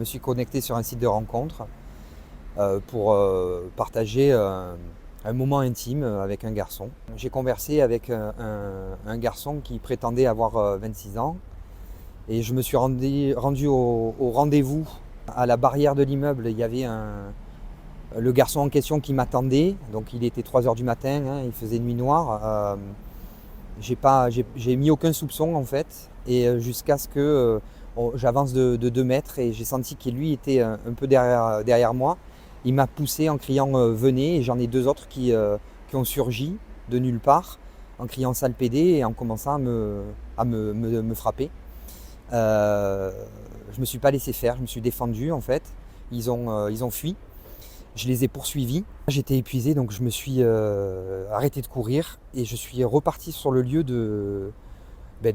me suis connecté sur un site de rencontre pour partager un moment intime avec un garçon. J'ai conversé avec un garçon qui prétendait avoir 26 ans et je me suis rendu au rendez-vous. À la barrière de l'immeuble, il y avait le garçon en question qui m'attendait. Donc il était 3 h du matin, hein, il faisait nuit noire. J'ai mis aucun soupçon en fait, et jusqu'à ce que j'avance de 2 mètres et j'ai senti qu'il lui était un peu derrière moi. Il m'a poussé en criant venez, et j'en ai 2 autres qui ont surgi de nulle part en criant sale pédé et en commençant à me frapper. Je me suis pas laissé faire, je me suis défendu en fait. Ils ont fui. Je les ai poursuivis. J'étais épuisé, donc je me suis arrêté de courir et je suis reparti sur le lieu de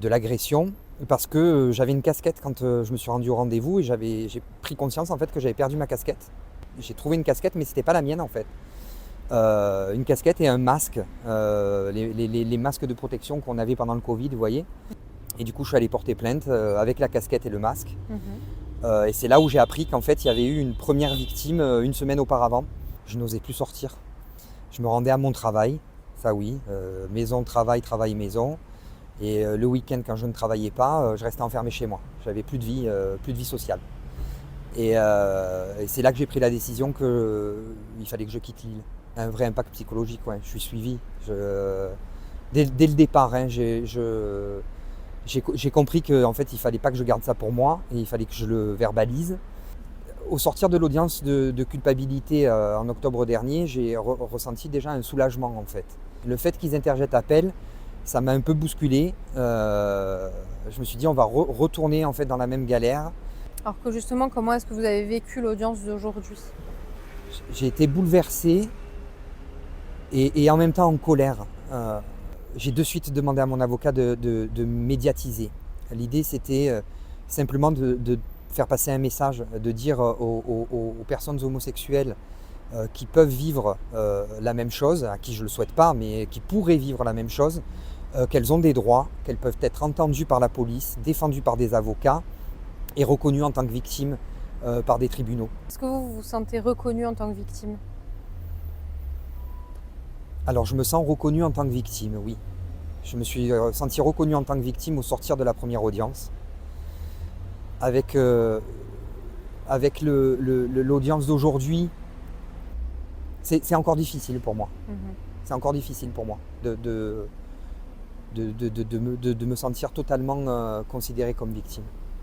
l'agression parce que j'avais une casquette quand je me suis rendu au rendez-vous et j'ai pris conscience en fait que j'avais perdu ma casquette. J'ai trouvé une casquette, mais c'était pas la mienne en fait. Une casquette et un masque, les masques de protection qu'on avait pendant le Covid, vous voyez. Et du coup, je suis allé porter plainte avec la casquette et le masque. Et c'est là où j'ai appris qu'en fait, il y avait eu une première victime une semaine auparavant. Je n'osais plus sortir. Je me rendais à mon travail, ça oui, maison, travail, travail, maison. Et le week-end, quand je ne travaillais pas, je restais enfermé chez moi. J'avais plus de vie sociale. Et c'est là que j'ai pris la décision qu'il fallait que je quitte l'île. Un vrai impact psychologique, ouais. Je suis suivi. Dès le départ, hein, j'ai compris qu'en fait, il ne fallait pas que je garde ça pour moi et il fallait que je le verbalise. Au sortir de l'audience de culpabilité en octobre dernier, j'ai ressenti déjà un soulagement en fait. Le fait qu'ils interjettent appel, ça m'a un peu bousculé. Je me suis dit on va retourner en fait dans la même galère. Alors que justement, comment est-ce que vous avez vécu l'audience d'aujourd'hui? J'ai été bouleversé et en même temps en colère. J'ai de suite demandé à mon avocat de médiatiser. L'idée c'était simplement de faire passer un message, de dire aux personnes homosexuelles qui peuvent vivre la même chose, à qui je ne le souhaite pas, mais qui pourraient vivre la même chose, qu'elles ont des droits, qu'elles peuvent être entendues par la police, défendues par des avocats et reconnues en tant que victimes par des tribunaux. Est-ce que vous vous sentez reconnu en tant que victime? Alors je me sens reconnu en tant que victime, oui. Je me suis senti reconnu en tant que victime au sortir de la première audience. Avec l'audience d'aujourd'hui, c'est encore difficile pour moi. C'est encore difficile pour moi de me sentir totalement considéré comme victime.